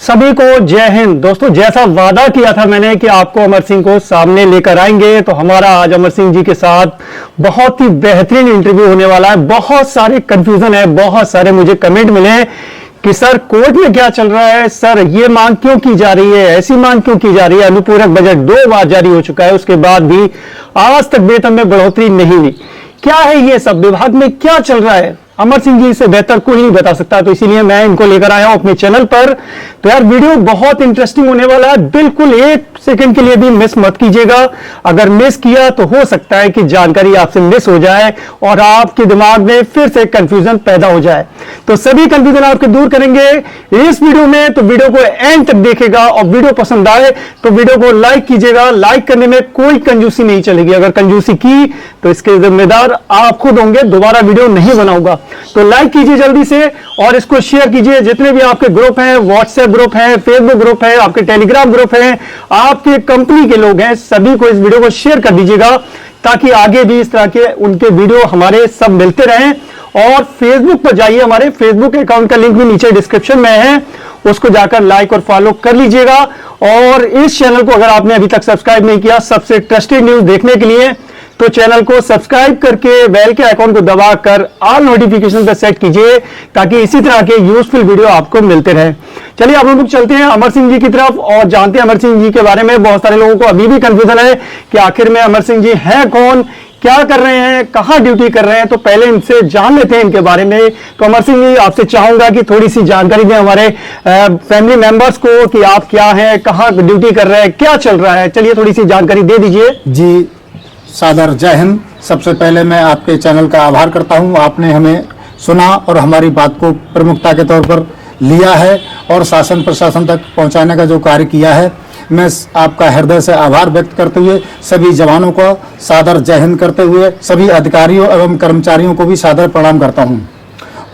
सभी को जय हिंद। दोस्तों, जैसा वादा किया था मैंने कि आपको अमर सिंह को सामने लेकर आएंगे, तो हमारा आज अमर सिंह जी के साथ बहुत ही बेहतरीन इंटरव्यू होने वाला है। बहुत सारे कंफ्यूजन है, बहुत सारे मुझे कमेंट मिले हैं कि सर कोर्ट में क्या चल रहा है, सर ये मांग क्यों की जा रही है, ऐसी मांग क्यों की जा रही है। अनुपूरक बजट 2 बार जारी हो चुका है, उसके बाद भी आज तक वेतन में बढ़ोतरी नहीं हुई। क्या है ये सब, विभाग में क्या चल रहा है, अमर सिंह जी से बेहतर कोई नहीं बता सकता। तो इसीलिए मैं इनको लेकर आया हूं अपने चैनल पर। तो यार वीडियो बहुत इंटरेस्टिंग होने वाला है, बिल्कुल 1 सेकंड के लिए भी मिस मत कीजिएगा। अगर मिस किया तो हो सकता है कि जानकारी आपसे मिस हो जाए और आपके दिमाग में फिर से कंफ्यूजन पैदा हो जाए। तो सभी कंफ्यूजन आपके दूर करेंगे इस वीडियो में, तो वीडियो को एंड तक देखेगा और वीडियो पसंद आए तो वीडियो को लाइक कीजिएगा। लाइक करने में कोई कंजूसी नहीं चलेगी, अगर कंजूसी की तो इसके जिम्मेदार आप खुद होंगे, दोबारा वीडियो नहीं बनाऊंगा। तो लाइक कीजिए जल्दी से और इसको शेयर कीजिए। जितने भी आपके ग्रुप हैं, व्हाट्सएप ग्रुप है, फेसबुक ग्रुप है, आपके टेलीग्राम ग्रुप है, आपके कंपनी के लोग हैं, सभी को इस वीडियो को शेयर कर दीजिएगा ताकि आगे भी इस तरह के उनके वीडियो हमारे सब मिलते रहें। और फेसबुक पर जाइए, हमारे फेसबुक अकाउंट का लिंक भी नीचे डिस्क्रिप्शन में है, उसको जाकर लाइक और फॉलो कर लीजिएगा। और इस चैनल को अगर आपने अभी तक सब्सक्राइब नहीं किया सबसे ट्रस्टेड न्यूज देखने के लिए, तो चैनल को सब्सक्राइब करके बेल के आइकॉन को दबाकर ऑल नोटिफिकेशन पर सेट कीजिए ताकि इसी तरह के यूजफुल वीडियो आपको मिलते रहे। चलिए अब हम लोग चलते हैं अमर सिंह जी की तरफ और जानते हैं अमर सिंह जी के बारे में। बहुत सारे लोगों को अभी भी कंफ्यूजन है कि आखिर में अमर सिंह जी हैं कौन, क्या कर रहे हैं, कहां ड्यूटी कर रहे हैं। तो पहले इनसे जान लेते हैं इनके बारे में। तो अमर सिंह जी, आपसे चाहूंगा कि थोड़ी सी जानकारी दें हमारे फैमिली मेंबर्स को कि आप क्या हैं, कहां ड्यूटी कर रहे हैं, क्या चल रहा है। चलिए थोड़ी सी जानकारी दे दीजिए। जी सादर जय हिंद। सबसे पहले मैं आपके चैनल का आभार करता हूं, आपने हमें सुना और हमारी बात को प्रमुखता के तौर पर लिया है और शासन प्रशासन तक पहुंचाने का जो कार्य किया है, मैं आपका हृदय से आभार व्यक्त करते हुए सभी जवानों को सादर जय हिंद करते हुए सभी अधिकारियों एवं कर्मचारियों को भी सादर प्रणाम करता हूं।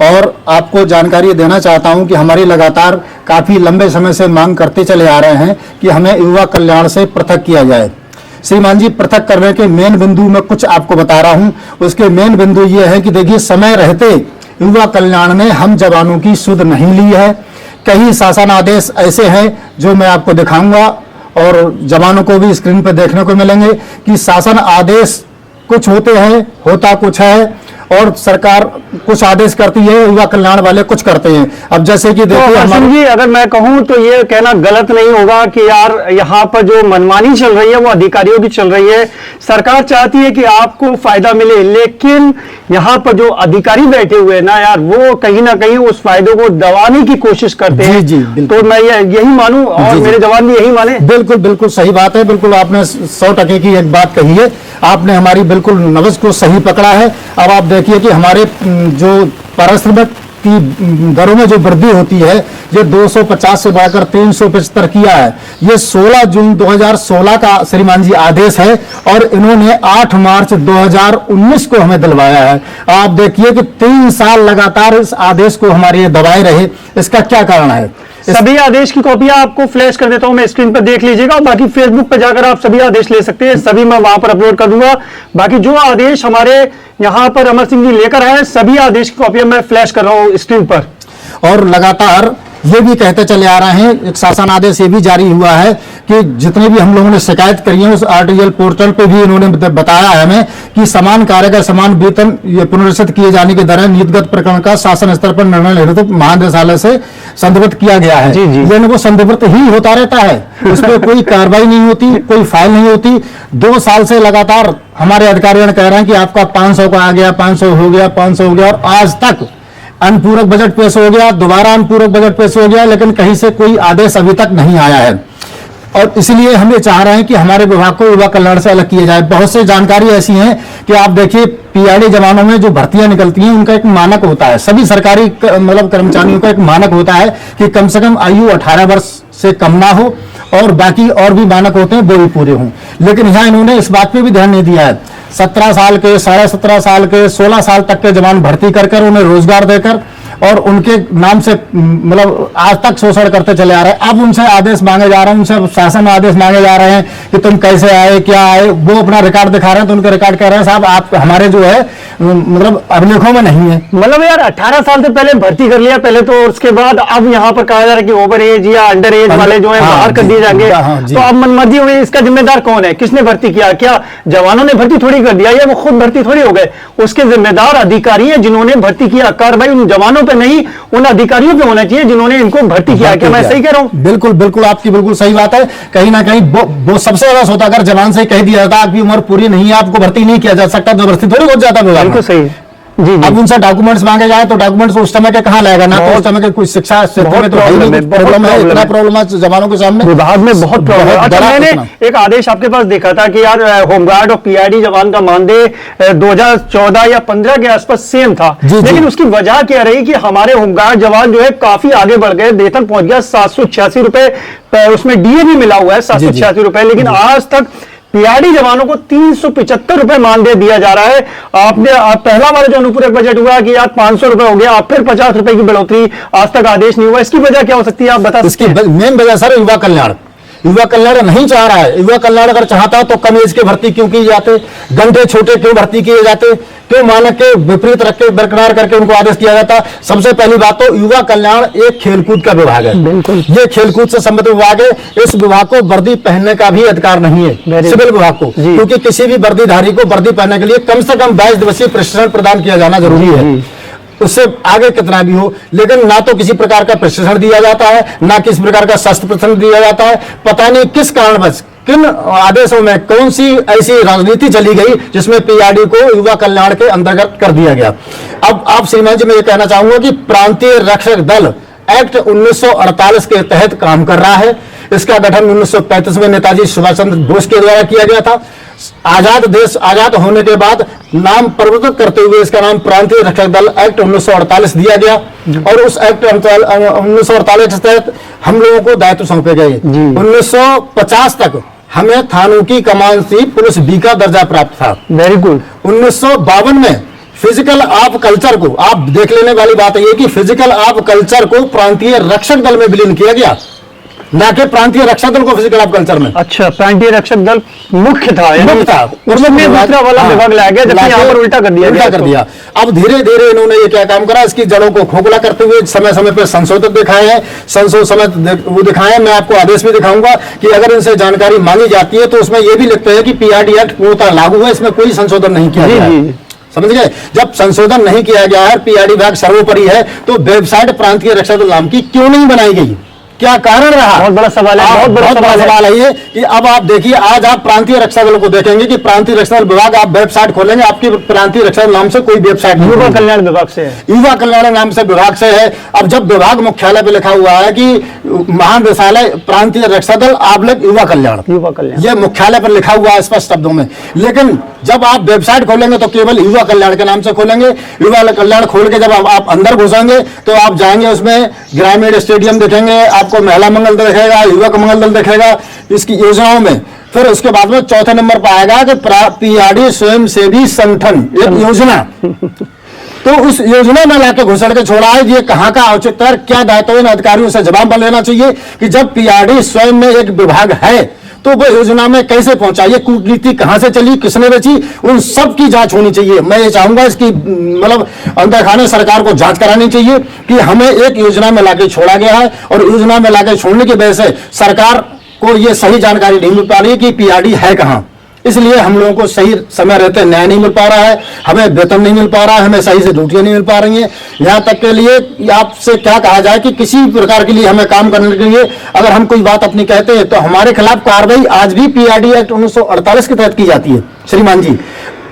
और आपको जानकारी देना चाहता हूं कि हमारी लगातार काफ़ी लंबे समय से मांग करते चले आ रहे हैं कि हमें युवा कल्याण से पृथक किया जाए। श्रीमान जी, पृथक करने के मेन बिंदु मैं कुछ आपको बता रहा हूं। उसके मेन बिंदु ये है कि देखिए, समय रहते युवा कल्याण ने हम जवानों की सुध नहीं ली है। कई शासन आदेश ऐसे हैं जो मैं आपको दिखाऊंगा और जवानों को भी स्क्रीन पर देखने को मिलेंगे कि शासन आदेश कुछ होते हैं, होता कुछ है, और सरकार कुछ आदेश करती है, युवा कल्याण वाले कुछ करते हैं। अब जैसे कि देखिए जी, अगर मैं कहूं तो ये कहना गलत नहीं होगा कि यार यहाँ पर जो मनमानी चल रही है वो अधिकारियों की चल रही है। सरकार चाहती है कि आपको फायदा मिले, लेकिन यहाँ पर जो अधिकारी बैठे हुए हैं ना यार, वो कहीं ना कहीं उस फायदे को दबाने की कोशिश करते हैं। जी, तो मैं यही मानूं और मेरे जवान भी यही माने। बिल्कुल बिल्कुल सही बात है। बिल्कुल आपने 100% की एक बात कही है, आपने हमारी बिल्कुल नब्ज को सही पकड़ा है। अब आप देखिए कि हमारे जो पारिश्रमिक की दरों में जो वृद्धि होती है, ये 250 से बढ़कर 375 किया है। ये 16 जून 2016 का श्रीमान जी आदेश है और इन्होंने 8 मार्च 2019 को हमें दिलवाया है। आप देखिए कि 3 साल लगातार इस आदेश को हमारे ये दबाए रहे, इसका क्या कारण है। सभी आदेश की कॉपियां आपको फ्लैश कर देता हूं, मैं स्क्रीन पर देख लीजिएगा। बाकी फेसबुक पर जाकर आप सभी आदेश ले सकते हैं, सभी मैं वहां पर अपलोड कर दूंगा। बाकी जो आदेश हमारे यहां पर अमर सिंह जी लेकर आए, सभी आदेश की कॉपियां मैं फ्लैश कर रहा हूं स्क्रीन पर। और लगातार ये भी कहते चले आ रहे हैं, एक शासन आदेश ये भी जारी हुआ है कि जितने भी हम लोगों ने शिकायत करी है उस आरटीएल पोर्टल पे भी इन्होंने बताया है हमें कि समान कार्य का समान वेतन ये पुनर्निश्चित किए जाने के दौरान नीतिगत प्रकरण का शासन स्तर पर निर्णय लेने तो महानिदेशालय से संदर्भित किया गया है। लेकिन वो संदर्भित ही होता रहता है, उस पर कोई कार्रवाई नहीं होती, कोई फाइल नहीं होती। 2 साल से लगातार हमारे अधिकारियों कह रहे हैं कि आपका 500 का आ गया, 500 हो गया, 500 हो गया, और आज तक अनुपूरक बजट पेश हो गया, दोबारा अनुपूरक बजट पेश हो गया, लेकिन कहीं से कोई आदेश अभी तक नहीं आया है। और इसलिए हम ये चाह रहे हैं कि हमारे विभाग को युवा कल्याण से अलग किया जाए। बहुत सी जानकारी ऐसी है कि आप देखिए, पीआईडी जवानों में जो भर्तियां निकलती हैं उनका एक मानक होता है, सभी सरकारी मतलब कर्मचारियों का एक मानक होता है कि कम से कम आयु 18 वर्ष से कम ना हो, और बाकी और भी मानक होते हैं वो भी पूरे हों। लेकिन यहाँ इन्होंने इस बात पे भी ध्यान नहीं दिया है। 17 साल के, 17.5 साल के, 16 साल तक के जवान भर्ती कर उन्हें रोजगार देकर और उनके नाम से मतलब आज तक शोषण करते चले आ रहे हैं। अब उनसे आदेश मांगे जा रहे हैं, उनसे शासन आदेश मांगे जा रहे हैं कि तुम कैसे आए, क्या आए। वो अपना रिकॉर्ड दिखा रहे हैं तो उनके रिकॉर्ड कह रहे हैं साहब आप हमारे जो है मतलब अभिलेखों में नहीं है। मतलब यार 18 साल से पहले भर्ती कर लिया पहले तो, उसके बाद अब यहाँ पर कहा जा रहा है कि ओवर एज या अंडर एज वाले जो है बाहर कर दिए जाएंगे। तो अब मनमर्जी हुई, इसका जिम्मेदार कौन है? किसने भर्ती किया? क्या जवानों ने भर्ती थोड़ी कर दिया या वो खुद भर्ती थोड़ी हो गए? उसके जिम्मेदार अधिकारी हैं जिन्होंने भर्ती किया। कार्रवाई उन जवानों पे नहीं, उन अधिकारियों पे होना चाहिए जिन्होंने इनको भर्ती किया। क्या मैं सही कह रहा हूँ? बिल्कुल बिल्कुल, आपकी बिल्कुल सही बात है। कहीं ना कहीं वो सबसे ज्यादा होता अगर जवान से कह दिया जाता आपकी उम्र पूरी नहीं है, आपको भर्ती नहीं किया जा सकता, तो भर्ती थोड़ी हो जाता। बिल्कुल सही। जी, अब उनसे डॉक्यूमेंट्स मांगे जाए तो डॉक्यूमेंट्स उस समय के कहाँ लाएगा ना, तो उस समय के कुछ शिक्षा क्षेत्र में तो प्रॉब्लम है, इतना प्रॉब्लम है जवानों के सामने, विभाग में बहुत प्रॉब्लम है। अच्छा, मैंने एक आदेश आपके पास देखा था कि यार होमगार्ड और पीआईडी जवान का मानदेय 2014 या 15 के आसपास सेम था, लेकिन उसकी वजह क्या रही कि हमारे होमगार्ड जवान जो है काफी आगे बढ़ गए, वेतन पहुंच गया 786 रुपए, उसमें डीए भी मिला हुआ है 786 रुपए, लेकिन आज तक पीआरडी जवानों को 375 रुपए मानदेय दिया जा रहा है। आपने पहला वाला जो अनुपूरक बजट हुआ कि यार 500 रुपए हो गया, फिर 50 रुपए की बढ़ोतरी, आज तक आदेश नहीं हुआ। इसकी वजह क्या हो सकती है, आप बता सकते हैं? इसकी मेन वजह सर युवा कल्याण नहीं चाह रहा है। युवा कल्याण अगर चाहता तो कम एज के भर्ती क्यों किए जाते, घंटे छोटे क्यों भर्ती किए जाते, क्यों मानक के विपरीत रख के बरकरार करके उनको आदेश किया जाता। सबसे पहली बात तो युवा कल्याण एक खेलकूद का विभाग है, बिल्कुल ये खेलकूद से संबंधित विभाग है। इस विभाग को वर्दी पहनने का भी अधिकार नहीं है सिविल विभाग को, क्योंकि किसी भी वर्दीधारी को वर्दी पहनने के लिए कम से कम 22 दिवसीय प्रशिक्षण प्रदान किया जाना जरूरी है। उससे आगे कितना भी हो, लेकिन ना तो किसी प्रकार का प्रशिक्षण दिया जाता है, ना किसी प्रकार का शस्त्र प्रशिक्षण दिया जाता है। पता नहीं किस कारणवश किन आदेशों में कौन सी ऐसी राजनीति चली गई जिसमें पीआरडी को युवा कल्याण के अंतर्गत कर दिया गया। अब आप श्रीमान जी मैं ये कहना चाहूंगा कि प्रांतीय रक्षक दल एक्ट 1948 के तहत काम कर रहा है। इसका गठन 1935 में नेताजी सुभाष चंद्र बोस के द्वारा किया गया था। देश आजाद होने के बाद नाम परिवर्तित करते हुए इसका नाम प्रांतीय रक्षक दल एक्ट 1948 दिया गया, और उस एक्ट 1948 के तहत हम लोगों को दायित्व सौंपे गए। 1950 तक हमें थानों की कमान से पुलिस बी का दर्जा प्राप्त था। Very good. 1952 में फिजिकल ऑफ कल्चर को, आप देख लेने वाली बात है कि फिजिकल ऑफ कल्चर को प्रांतीय रक्षक दल में विलीन किया गया, ना कि प्रांतीय रक्षक दल को फिजिकल ऑफ कल्चर में। अच्छा, प्रांतीय रक्षक दल मुख्य था, उसमें दूसरा वाला विभाग लाया गया, जबकि यहाँ पर उल्टा कर दिया। अब धीरे धीरे इन्होंने ये क्या काम करा, इसकी जड़ों को खोखला करते हुए समय समय पर संशोधन दिखाए हैं, वो दिखाए। मैं आपको आदेश भी दिखाऊंगा कि अगर इनसे जानकारी मांगी जाती है तो उसमें यह भी लिखते हैं कि पीआरडी एक्ट पूर्णतः लागू है, इसमें कोई संशोधन नहीं किया गया है। समझ गए? जब संशोधन नहीं किया गया है, पीआरडी विभाग सर्वोपरि है, तो वेबसाइट प्रांतीय रक्षक दल नाम की क्यों नहीं बनाई गई? क्या कारण रहा? बहुत बड़ा सवाल है, बहुत बड़ा सवाल है ये कि अब आप देखिए, आज आप प्रांतीय रक्षा दल को देखेंगे कि प्रांतीय रक्षा दल विभाग, आप वेबसाइट खोलेंगे, आपकी प्रांतीय रक्षा दल नाम से कोई वेबसाइट नहीं, युवा कल्याण विभाग से है, युवा कल्याण नाम से विभाग से है। अब जब विभाग मुख्यालय पे लिखा हुआ है कि महानिदेशालय प्रांतीय रक्षा दल आबलक युवा कल्याण, यह मुख्यालय पर लिखा हुआ है स्पष्ट शब्दों में, लेकिन जब आप वेबसाइट खोलेंगे तो केवल युवा कल्याण के नाम से खोलेंगे। युवा कल्याण खोल के जब आप अंदर घुसेंगे तो आप जाएंगे, उसमें ग्रामीण स्टेडियम देखेंगे, आपको महिला मंगल दल दिखेगा, युवक मंगल दल दिखेगा इसकी योजनाओं में। फिर उसके बाद में चौथे नंबर पर आएगा कि पीआरडी स्वयंसेवी संगठन, एक योजना। तो उस योजना में लाके घुसड़ के छोड़ा है। ये कहाँ का औचित्य है, क्या दायित्व इन अधिकारियों से जवाब लेना चाहिए कि जब पीआरडी स्वयं में एक विभाग है तो वो योजना में कैसे पहुंचा, ये कूटनीति कहां से चली, किसने रची, उन सब की जांच होनी चाहिए। मैं ये चाहूंगा इसकी मतलब अंतर्खाने सरकार को जांच करानी चाहिए कि हमें एक योजना में लाके छोड़ा गया है, और योजना में लाके छोड़ने की वजह से सरकार को ये सही जानकारी नहीं मिल पा रही है कि पीआरडी है कहां। इसलिए हम लोगों को सही समय रहते न्याय नहीं मिल पा रहा है, हमें वेतन नहीं मिल पा रहा है, हमें सही से ड्यूटियां नहीं मिल पा रही हैं। यहाँ तक के लिए आपसे क्या कहा जाए कि किसी प्रकार के लिए हमें काम करने के लिए अगर हम कोई बात अपनी कहते हैं तो हमारे खिलाफ कार्रवाई आज भी पीआरडी एक्ट 1948 के तहत की जाती है। श्रीमान जी,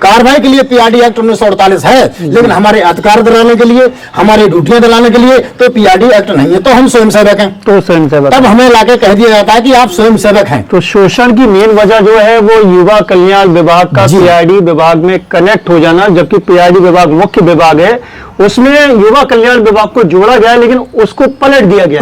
कार्रवाई के लिए पीआरडी एक्ट 1948 है, लेकिन हमारे अधिकार दिलाने के लिए, हमारी ड्यूटियां दिलाने के लिए तो पीआरडी एक्ट नहीं है। तो हम स्वयं सेवक हैं, तो स्वयं सेवक, तब हमें लाके कह दिया जाता है कि आप स्वयं सेवक हैं। तो शोषण की मेन वजह जो है वो युवा कल्याण विभाग का पीआरडी विभाग में कनेक्ट हो जाना, जबकि पीआरडी विभाग मुख्य विभाग है, उसमें युवा कल्याण विभाग को जोड़ा गया, लेकिन उसको पलट दिया गया,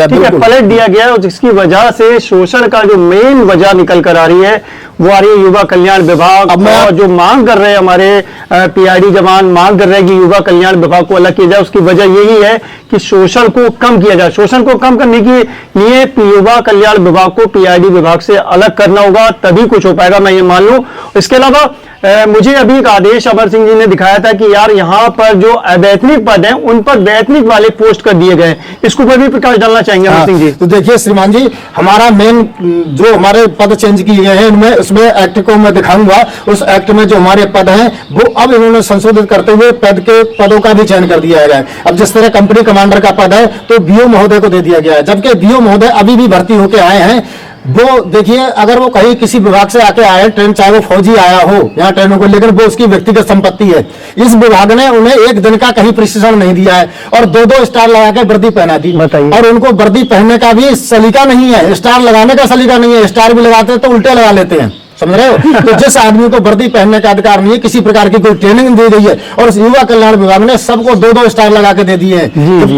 ठीक है, पलट दिया गया, और जिसकी वजह से शोषण का जो मेन वजह निकल कर आ रही है वो आ रही है युवा कल्याण विभाग। और जो मांग कर रहे हैं हमारे पीआईडी जवान, मांग कर रहे हैं कि युवा कल्याण विभाग को अलग किया जाए। उसकी वजह यही है कि शोषण को कम किया जाए। शोषण को कम करने के लिए युवा कल्याण विभाग को पीआईडी विभाग से अलग करना होगा, तभी कुछ हो पाएगा, मैं ये मान लूं। इसके अलावा मुझे अभी एक आदेश अमर सिंह जी ने दिखाया था कि यार यहाँ पर जो अवैतनिक पद हैं उन पर वैतनिक वाले पोस्ट कर दिए गए। इसके ऊपर भी प्रकाश डालना चाहेंगे अमर सिंह जी? तो देखिए श्रीमान जी, हमारा मेन जो हमारे पद चेंज किए गए हैं उनमें, उसमें एक्ट को मैं दिखाऊंगा। उस एक्ट में जो हमारे पद हैं वो अब इन्होंने संशोधित करते हुए पदों का भी चयन कर दिया गया है। अब जिस तरह कंपनी कमांडर का पद है तो बीओ महोदय को दे दिया गया है, जबकि बीओ महोदय अभी भी भर्ती होकर आए हैं। वो देखिए, अगर वो कहीं किसी विभाग से आके आए ट्रेन, चाहे वो फौजी आया हो यहाँ ट्रेनों को, लेकिन वो उसकी व्यक्तिगत संपत्ति है। इस विभाग ने उन्हें एक दिन का कहीं प्रशिक्षण नहीं दिया है और 2-2 स्टार लगा के वर्दी पहना दी। और उनको वर्दी पहनने का भी सलीका नहीं है, स्टार लगाने का सलीका नहीं है। स्टार भी लगाते हैं तो उल्टे लगा लेते हैं, समझ रहे हो? तो जिस आदमी को वर्दी पहनने का अधिकार नहीं है, किसी प्रकार की कोई ट्रेनिंग दी गई है, और युवा कल्याण विभाग ने सबको 2-2 स्टार लगा के दे दिए हैं।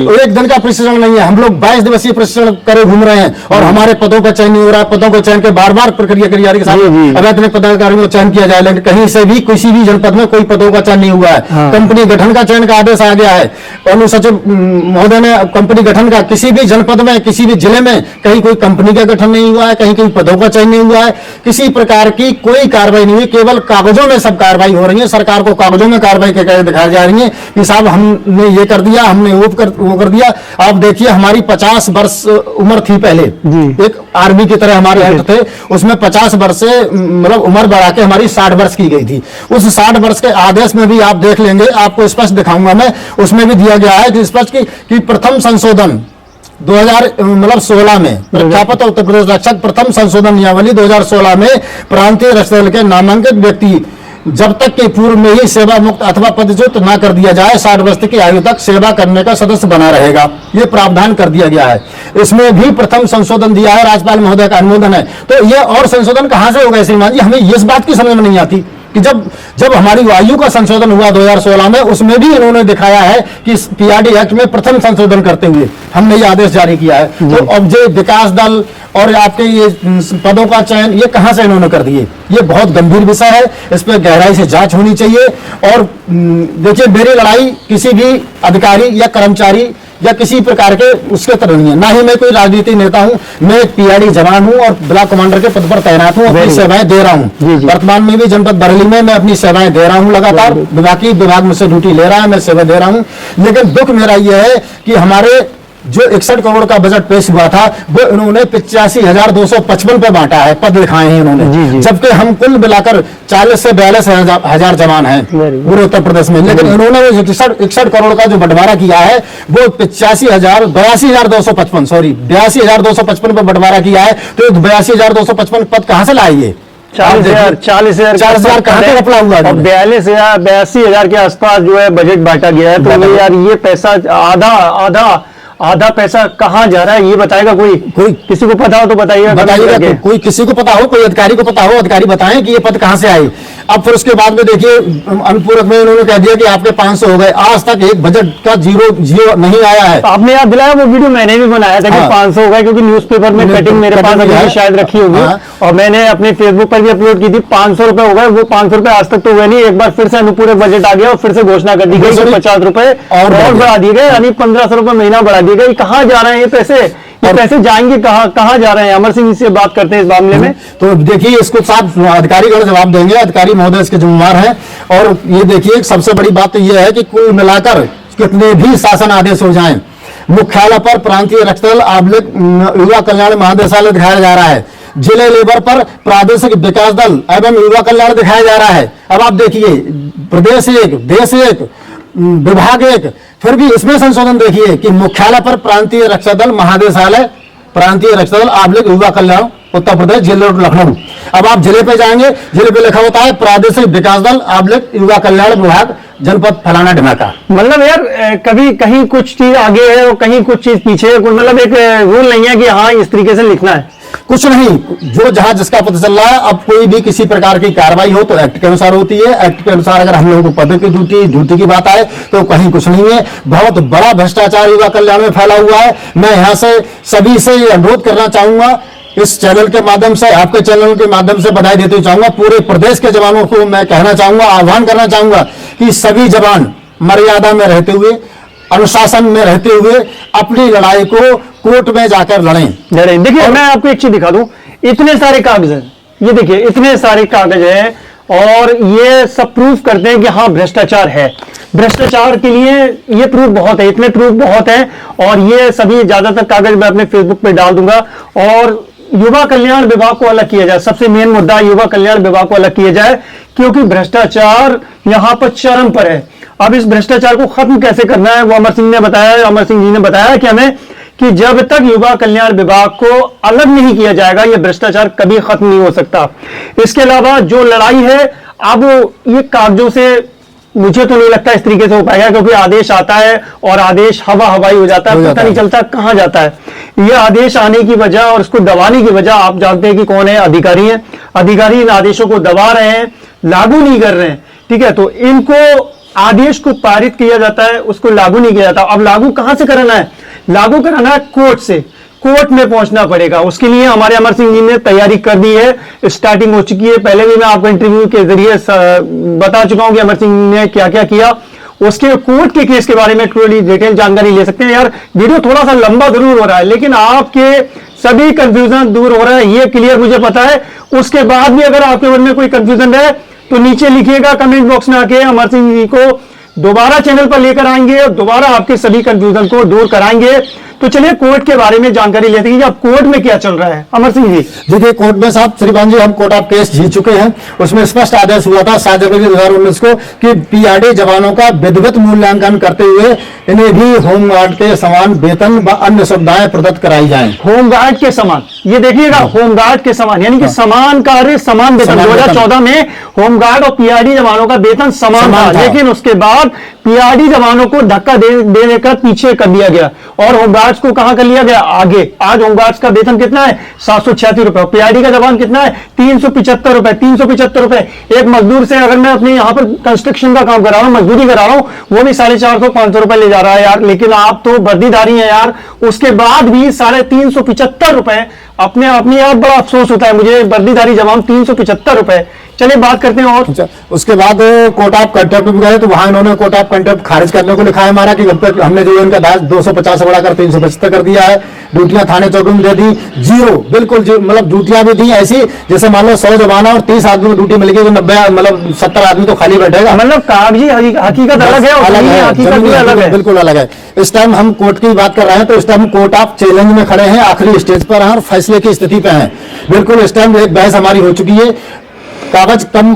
तो एक दिन का प्रशिक्षण नहीं है। हम लोग 22 दिवसीय प्रशिक्षण करे घूम रहे हैं और हमारे पदों पर चयन नहीं हो रहा है। पदों को चयन के बार-बार प्रक्रिया करी जा रही है, अवैतनिक पदाधिकारियों को चयन किया जाए, लेकिन कहीं से भी किसी भी जनपद में कोई पदों का चयन नहीं हुआ है। कंपनी गठन का चयन का आदेश आ गया है, अनुसचिव महोदय ने कंपनी गठन का, किसी भी जनपद में, किसी भी जिले में कहीं कोई कंपनी का गठन नहीं हुआ है, कहीं कोई पदों का चयन नहीं हुआ है, किसी प्रकार की कोई कार्रवाई नहीं हुई। केवल कागजों में सब कार्रवाई हो रही है। सरकार को कागजों में कार्रवाई करके दिखाई जा रही है कि साहब हमने ये कर दिया, हमने वो कर दिया। आप देखिए, हमारी 50 वर्ष उम्र थी पहले, एक आर्मी की तरह हमारे हेड थे, उसमें 50 वर्ष से मतलब उम्र बढ़ा के हमारी 60 वर्ष की गई थी। उस 60 वर्ष के आदेश में भी आप देख लेंगे, आपको स्पष्ट दिखाऊंगा मैं, उसमें भी दिया गया है कि स्पष्ट कि प्रथम संशोधन 2016 में प्रख्यापित उत्तर प्रदेश रक्षक प्रथम संशोधन नियमावली 2016 में प्रांतीय रक्षक दल के नामांकित व्यक्ति जब तक के पूर्व में ही सेवा मुक्त अथवा पदच्युत न कर दिया जाए 60 वर्ष की आयु तक सेवा करने का सदस्य बना रहेगा। ये प्रावधान कर दिया गया है। इसमें भी प्रथम संशोधन दिया है, राज्यपाल महोदय का अनुमोदन है। तो ये और संशोधन कहां से होगा श्रीमान जी? हमें इस बात की समझ में नहीं आती कि जब हमारी आयु का संशोधन हुआ 2016 में, उसमें भी इन्होंने दिखाया है कि पीआरडी एक्ट में प्रथम संशोधन करते हुए हमने ये आदेश जारी किया है। तो अब जो विकास दल और आपके ये पदों का चयन, ये कहां से इन्होंने कर दिए? ये बहुत गंभीर विषय है, इस पर गहराई से जांच होनी चाहिए। और देखिए, मेरी लड़ाई किसी भी अधिकारी या कर्मचारी या किसी प्रकार के उसके तरह नहीं है, ना ही मैं कोई राजनीतिक नेता हूं। मैं एक पीआईडी जवान हूं और ब्लॉक कमांडर के पद पर तैनात हूं, अपनी सेवाएं दे रहा हूं। वर्तमान में भी जनपद बरेली में मैं अपनी सेवाएं दे रहा हूं लगातार। विभाग मुझसे ड्यूटी ले रहा है, मैं सेवा दे रहा हूं। लेकिन दुख मेरा यह है कि हमारे जो 61 करोड़ का बजट पेश हुआ था वो इन्होंने 85,255 पे बांटा है, पद लिखाए हैं इन्होंने, जबकि हम कुल मिलाकर 40 से 42 हजार जवान हैं पूरे उत्तर प्रदेश में। लेकिन इन्होंने वो 61 करोड़ का जो बंटवारा किया है वो 82,255 पे बंटवारा किया है। तो 82,255 पद कहां से लाइए? 40,000 कहां से कपड़ा हुआ? 82,000 के आसपास जो है बजट बांटा गया है। तो यार ये पैसा आधा पैसा कहाँ जा रहा है ये बताएगा कोई किसी को पता हो तो बताइएगा। कोई किसी को पता हो, कोई अधिकारी को पता हो, अधिकारी बताएं कि ये पद कहां से आए। अब फिर उसके बाद में देखिए, अनुपूरक में उन्होंने कह दिया कि आपके 500 हो गए। आज तक एक बजट का जीरो नहीं आया है। आपने याद दिलाया, वो वीडियो मैंने भी बनाया था कि 500 हो गए, क्योंकि न्यूज़पेपर में कटिंग मेरे पास अभी शायद रखी होगी और मैंने अपने फेसबुक पर भी अपलोड की थी। 500 रुपए हो गए। वो 500 रुपए आज तक तो हुए नहीं। एक बार फिर से अनुपूरक बजट आ गया और फिर से घोषणा कर दी गई 50 रुपए और बढ़ा दिए गए, यानी 1,500 रुपए महीना बढ़ा दिए गए। कहाँ जा रहे हैं ये पैसे? ये पैसे जाएंगे कहाँ जा रहे हैं? अमर सिंह से बात करते हैं इस मामले में। तो देखिए, इसको साफ अधिकारीगण जवाब देंगे, अधिकारी महोदय इसके जिम्मेदार हैं। और ये देखिए, सबसे बड़ी बात तो ये है कि कुल मिलाकर कितने भी शासन आदेश हो जाएं, मुख्यालय पर प्रांतीय रक्षक दल आबलिक युवा कल्याण महानिदेशालय दिखाया जा रहा है, जिले लेवल पर प्रादेशिक विकास दल एवं युवा कल्याण दिखाया जा रहा है। अब आप देखिए, प्रदेश एक, देश एक, विभाग एक, फिर भी इसमें संशोधन देखिए कि मुख्यालय पर प्रांतीय रक्षक दल महानिदेशालय, प्रांतीय रक्षक दल आबलिक युवा कल्याण उत्तर प्रदेश, जिले लखनऊ। अब आप जिले पे जाएंगे, जिले पे लिखा होता है प्रादेशिक विकास दल आबलिक युवा कल्याण विभाग जनपद फलाना ढिमाका। मतलब यार कभी कहीं कुछ चीज आगे है और कहीं कुछ चीज पीछे है। मतलब एक रूल नहीं है कि हाँ इस तरीके से लिखना है, कुछ नहीं। जो जहां जिसका पता चल रहा है। अब कोई भी किसी प्रकार की कार्रवाई हो तो एक्ट के अनुसार होती है। एक्ट के अनुसार अगर हम लोगों को पद की ड्यूटी की बात आए तो कहीं कुछ नहीं है। बहुत बड़ा भ्रष्टाचार युवा कल्याण में फैला हुआ है। मैं यहां से सभी से अनुरोध करना चाहूंगा इस चैनल के माध्यम से, आपके चैनल के माध्यम से बधाई देते चाहूंगा। पूरे प्रदेश के जवानों को मैं कहना चाहूंगा, आह्वान करना चाहूंगा कि सभी जवान मर्यादा में रहते हुए, अनुशासन में रहते हुए अपनी लड़ाई को कोर्ट में जाकर लड़ें। देखिए मैं आपको एक चीज दिखा दूं, इतने सारे कागज हैं, ये देखिए इतने सारे कागज हैं और ये सब प्रूफ करते हैं कि हाँ भ्रष्टाचार है। भ्रष्टाचार के लिए ये प्रूफ बहुत है, इतने प्रूफ बहुत है और ये सभी ज्यादातर कागज मैं अपने फेसबुक पे डाल दूंगा। और युवा कल्याण विभाग को अलग किया जाए, सबसे मेन मुद्दा युवा कल्याण विभाग को अलग किया जाए, क्योंकि भ्रष्टाचार यहां पर चरम पर है। अब इस भ्रष्टाचार को खत्म कैसे करना है वो अमर सिंह ने बताया, अमर सिंह जी ने बताया कि हमें कि जब तक युवा कल्याण विभाग को अलग नहीं किया जाएगा ये भ्रष्टाचार कभी खत्म नहीं हो सकता। इसके अलावा जो लड़ाई है अब ये कागजों से मुझे तो नहीं लगता इस तरीके से हो पाएगा, क्योंकि आदेश आता है और आदेश हवा हवाई हो जाता है, पता नहीं चलता कहां जाता है। ये आदेश आने की वजह और उसको दबाने की वजह आप जानते हैं कि कौन है, अधिकारी हैं। अधिकारी इन आदेशों को दबा रहे हैं, लागू नहीं कर रहे हैं, ठीक है। तो इनको आदेश को पारित किया जाता है, उसको लागू नहीं किया जाता। अब लागू कहां से कराना है? लागू कराना है कोर्ट से, कोर्ट में पहुंचना पड़ेगा। उसके लिए हमारे अमर सिंह जी ने तैयारी कर दी है, स्टार्टिंग हो चुकी है। पहले भी मैं आपको इंटरव्यू के जरिए बता चुका हूं कि अमर सिंह ने क्या क्या किया। उसके कोर्ट के केस के बारे में थोड़ी डिटेल जानकारी ले सकते हैं। यार वीडियो थोड़ा सा लंबा जरूर हो रहा है, लेकिन आपके सभी कंफ्यूजन दूर हो रहा है, ये क्लियर मुझे पता है। उसके बाद भी अगर आपके मन में कोई कंफ्यूजन है तो नीचे लिखिएगा कमेंट बॉक्स में आके, अमर सिंह जी को दोबारा चैनल पर लेकर आएंगे और दोबारा आपके सभी कंफ्यूजन को दूर कराएंगे। तो चलिए कोर्ट के बारे में जानकारी लेते हैं कि अब कोर्ट में क्या चल रहा है। अमर सिंह जी देखिए, कोर्ट में साहब श्रीमान जी हम कोर्ट ऑफ केस जीत चुके हैं। उसमें स्पष्ट आदेश हुआ था 7 जनवरी 2019 को कि पीआरडी जवानों का विधिवत मूल्यांकन करते हुए इन्हें भी होमगार्ड के समान वेतन व अन्य सुविधाएं प्रदत्त कराई जाएं। होमगार्ड के समान, ये देखिएगा होमगार्ड के समान, यानी कि समान कार्य समान वेतन। 2014 में होमगार्ड और पीआरडी जवानों का वेतन समान था, लेकिन उसके बाद पीआरडी जवानों को धक्का देने का पीछे कर दिया गया और होमगार्ड्स को कहां कर लिया गया? आगे। आज होमगार्ड्स का वेतन कितना है? 786 रुपए। पीआरडी का जवान कितना है? 375 रुपए। 375 रुपए। एक मजदूर से अगर मैं अपने यहां पर कंस्ट्रक्शन का काम करा रहा हूं, मजदूरी करा रहा हूं, वो भी 450-500 रुपए ले जा रहा है यार। लेकिन आप तो वर्दीधारी हैं यार, उसके बाद भी 375 रुपए। अपने आप में यार बड़ा अफसोस होता है मुझे, वर्दीधारी जवान 375 रुपए। चलिए बात करते हैं और उसके बाद कोर्ट ऑफ कंटेम्प्ट में गए तो वहां इन्होंने कोर्ट ऑफ कंटेम्प्ट खारिज करने को लिखा है हमारा कि हमने जो इनका दास 250 से बढ़ाकर 375 कर दिया है। ड्यूटियां थाने चौकी में दे दी, जीरो, बिल्कुल मतलब ड्यूटियां भी दी ऐसी जैसे मान लो 100 जवान है और 30 आदमी को ड्यूटी मिलेगी तो 90 मतलब 70 आदमी तो खाली बैठेगा। मतलब कागजी हकीकत अलग है, अलग है, बिल्कुल अलग है। इस टाइम हम कोर्ट की बात कर रहे हैं तो इस टाइम कोर्ट ऑफ चैलेंज में खड़े हैं, आखिरी स्टेज पर हैं और फैसले की स्थिति पे हैं। बिल्कुल इस टाइम एक बहस हमारी हो चुकी है। कागज कम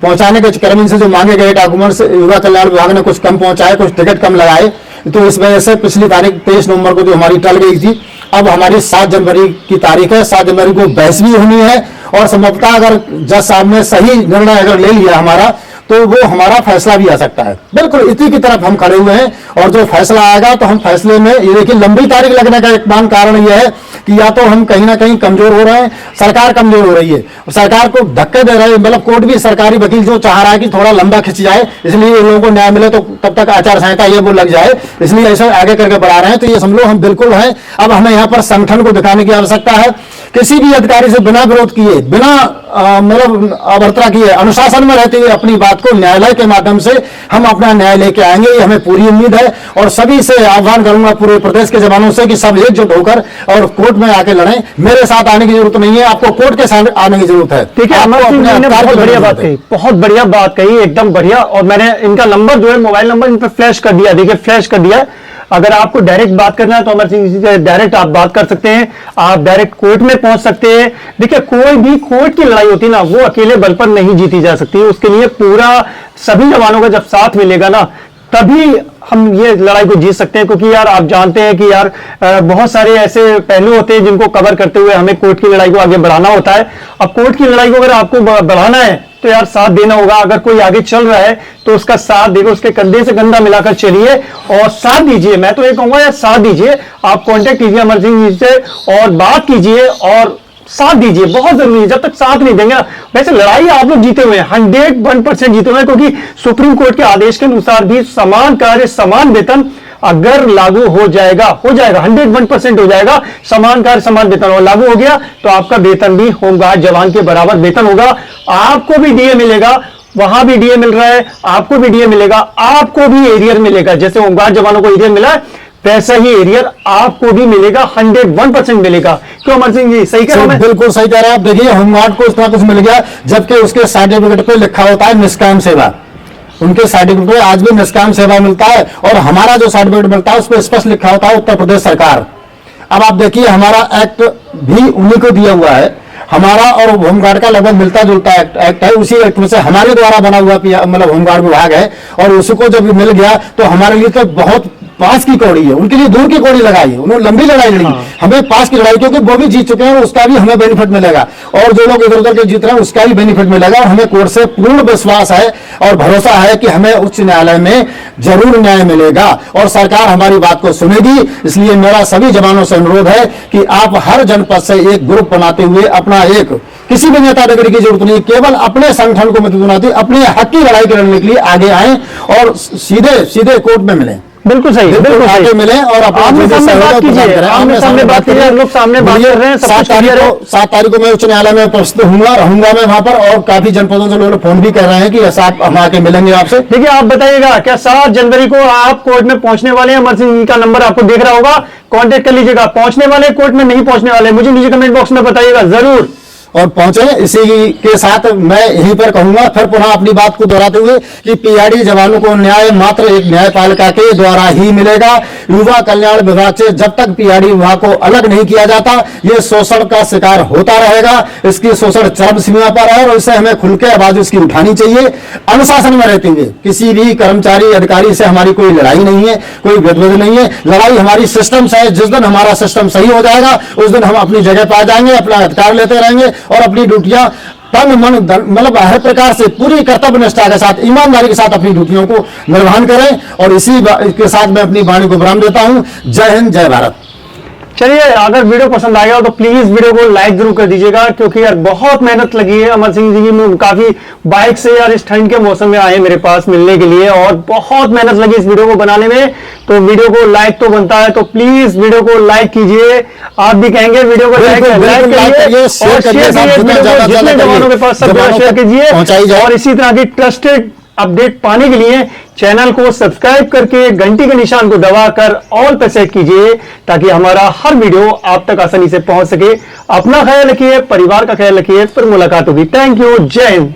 पहुंचाने के चक्कर में इनसे जो मांगे गए डॉक्यूमेंट्स युवा कल्याण विभाग ने कुछ कम पहुंचाए, कुछ टिकट कम लगाए, तो इस वजह से पिछली तारीख 23 नवंबर को जो हमारी टल गई थी, अब हमारी 7 जनवरी की तारीख है। 7 जनवरी को बहस भी होनी है और संभवतः अगर जज साहब ने सही निर्णय अगर ले लिया हमारा तो वो हमारा फैसला भी आ सकता है। बिल्कुल इसी की तरफ हम खड़े हुए हैं और जो फैसला आएगा तो हम फैसले में, ये देखिए लंबी तारीख लगने का एक कारण यह है कि या तो हम कहीं ना कहीं कमजोर हो रहे हैं, सरकार कमजोर हो रही है और सरकार को धक्के दे रहे हैं। मतलब कोर्ट भी सरकारी वकील जो चाह रहा है कि थोड़ा लंबा खिंच जाए, इसलिए इन लोगों को न्याय मिले तो तब तक आचार संहिता ये वो लग जाए, इसलिए ऐसा आगे करके बढ़ा रहे हैं। तो ये समझ लो हम बिल्कुल है। अब हमें यहाँ पर संगठन को दिखाने की आवश्यकता है। किसी भी अधिकारी से बिना विरोध किए, बिना मतलब अभद्रता किए, अनुशासन में रहते हुए अपनी बात को न्यायालय के माध्यम से हम अपना न्याय लेके आएंगे, ये हमें पूरी उम्मीद है। और सभी से आह्वान करूंगा पूरे प्रदेश के जवानों से कि सब एकजुट होकर और कोर्ट में आके लड़ें। मेरे साथ आने की जरूरत नहीं है, आपको कोर्ट के साथ आने की जरूरत है। ठीक है, अमर सिंह जी ने बहुत बढ़िया बात कही, बहुत बढ़िया बात कही, एकदम बढ़िया। और मैंने इनका नंबर जो है, मोबाइल नंबर इन पर फ्लैश कर दिया, देखिए फ्लैश कर दिया। अगर आपको डायरेक्ट बात करना है तो अमर सिंह जी से डायरेक्ट आप बात कर सकते हैं, आप डायरेक्ट कोर्ट में पहुंच सकते हैं। देखिए कोई भी कोर्ट की लड़ाई होती है ना, वो अकेले बल पर नहीं जीती जा सकती, उसके लिए पूरा सभी जवानों का जब साथ मिलेगा ना तभी हम ये लड़ाई को जीत सकते हैं। क्योंकि यार आप जानते हैं कि यार बहुत सारे ऐसे पहलू होते हैं जिनको कवर करते हुए हमें कोर्ट की लड़ाई को आगे बढ़ाना होता है। अब कोर्ट की लड़ाई को अगर आपको बढ़ाना है तो यार साथ देना होगा। अगर कोई आगे चल रहा है तो उसका साथ देगा, उसके कंधे से कंधा मिलाकर चलिए और साथ दीजिए। मैं तो ये कहूंगा यार साथ दीजिए, आप कांटेक्ट कीजिए अमर सिंह जी से और बात कीजिए और साथ दीजिए, बहुत जरूरी है। जब तक साथ नहीं देंगे, वैसे लड़ाई आप लोग जीते हुए हैं, 101% जीते हुए हैं, क्योंकि सुप्रीम कोर्ट के आदेश के अनुसार भी समान कार्य समान वेतन अगर लागू हो जाएगा 101% हो जाएगा, समान कार्य समान वेतन, और लागू हो गया तो आपका वेतन भी होमगार्ड जवान के बराबर वेतन होगा। आपको भी डीए मिलेगा, वहां भी डीए मिल रहा है, आपको भी डीए मिलेगा, आपको भी एरियर मिलेगा। जैसे होमगार्ड जवानों को एरियर मिला है, वैसा ही एरियर आपको भी मिलेगा, 101% मिलेगा। क्यों अमर सिंह जी, सही कह रहा हूं मैं? बिल्कुल सही कह रहे हैं आप। देखिए होमगार्ड को इतना कुछ मिल गया, जबकि उसके सर्टिफिकेट पे लिखा होता है निष्काम सेवा। उनके सर्टिफिकेट पे आज भी निष्काम सेवा मिलता है, और हमारा जो सर्टिफिकेट मिलता है उस पर स्पष्ट लिखा होता है उत्तर प्रदेश सरकार। अब आप देखिए हमारा एक्ट भी उन्हीं को दिया हुआ है, हमारा और होमगार्ड का लगभग मिलता जुलता एक्ट है। उसी एक्ट में से हमारे द्वारा बना हुआ मतलब होमगार्ड विभाग है, और उसको जब मिल गया तो हमारे लिए तो बहुत पास की कौड़ी है, उनके लिए दूर की कौड़ी लगाई है, उन्होंने लंबी लड़ाई लड़ी। हमें पास की लड़ाई, क्योंकि वो भी जीत चुके हैं, उसका भी हमें बेनिफिट मिलेगा, और जो लोग इधर उधर के जीत रहे हैं उसका भी बेनिफिट मिलेगा। और हमें कोर्ट से पूर्ण विश्वास है और भरोसा है कि हमें उच्च न्यायालय में जरूर न्याय मिलेगा, और सरकार हमारी बात को सुनेगी। इसलिए मेरा सभी जवानों से अनुरोध है कि आप हर जनपद से एक ग्रुप बनाते हुए अपना एक, किसी भी नेतागिरी की जरूरत नहीं, केवल अपने संगठन को मदद बनाते अपने हक की लड़ाई करने के लिए आगे आए और सीधे सीधे कोर्ट में मिले। बिल्कुल सही, बिल्कुल आगे मिले और आमने सामने बात कीजिए, आमने सामने बात कीजिए, लोग सामने बात कर रहे हैं। 7 तारीख को मैं उच्च न्यायालय में उपस्थित रहूंगा मैं वहां पर, और काफी जनपदों से लोग फोन भी कर रहे हैं कि ऐसा हम आके मिलेंगे आपसे। देखिए आप बताइएगा, क्या 7 जनवरी को आप कोर्ट में पहुंचने वाले हैं? अमर सिंह जी का नंबर आपको देख रहा होगा, कांटेक्ट कर लीजिएगा। पहुंचने वाले कोर्ट में, नहीं पहुंचने वाले, मुझे नीचे कमेंट बॉक्स में बताइएगा जरूर। और पहुंचे। इसी के साथ मैं यहीं पर कहूंगा फिर पुनः अपनी बात को दोहराते हुए कि पीआरडी जवानों को न्याय मात्र एक न्यायपालिका के द्वारा ही मिलेगा। युवा कल्याण विभाग से जब तक पीआरडी विभाग को अलग नहीं किया जाता, ये शोषण का शिकार होता रहेगा। इसकी शोषण चरम सीमा पर है, और इससे हमें खुल के आवाज इसकी उठानी चाहिए। अनुशासन में रहते हुए किसी भी कर्मचारी अधिकारी से हमारी कोई लड़ाई नहीं है, कोई भेदभाव नहीं है। लड़ाई हमारी सिस्टम से है। जिस दिन हमारा सिस्टम सही हो जाएगा उस दिन हम अपनी जगह पर आ जाएंगे, अपना अधिकार लेते रहेंगे और अपनी ड्यूटियां तन मन मतलब हर प्रकार से पूरी कर्तव्य निष्ठा के साथ, ईमानदारी के साथ अपनी ड्यूटियों को निर्वहन करें। और इसी के साथ मैं अपनी वाणी को विराम देता हूं। जय हिंद, जय भारत। चलिए, अगर वीडियो पसंद आया हो तो प्लीज वीडियो को लाइक जरूर कर दीजिएगा, क्योंकि यार बहुत मेहनत लगी है अमर सिंह जी में। काफी बाइक से यार इस ठंड के मौसम में आए मेरे पास मिलने के लिए, और बहुत मेहनत लगी इस वीडियो को बनाने में। तो वीडियो को लाइक तो बनता है, तो प्लीज वीडियो को लाइक कीजिए। आप भी कहेंगे वीडियो को लाइक करिए, शेयर करिए, जितने जवानों के पास सब जगह शेयर कीजिए। और इसी तरह की ट्रस्टेड अपडेट पाने के लिए चैनल को सब्सक्राइब करके घंटी के निशान को दबाकर ऑल पे सेट कीजिए, ताकि हमारा हर वीडियो आप तक आसानी से पहुंच सके। अपना ख्याल रखिए, परिवार का ख्याल रखिए, फिर मुलाकात होगी। थैंक यू, जय हिंद।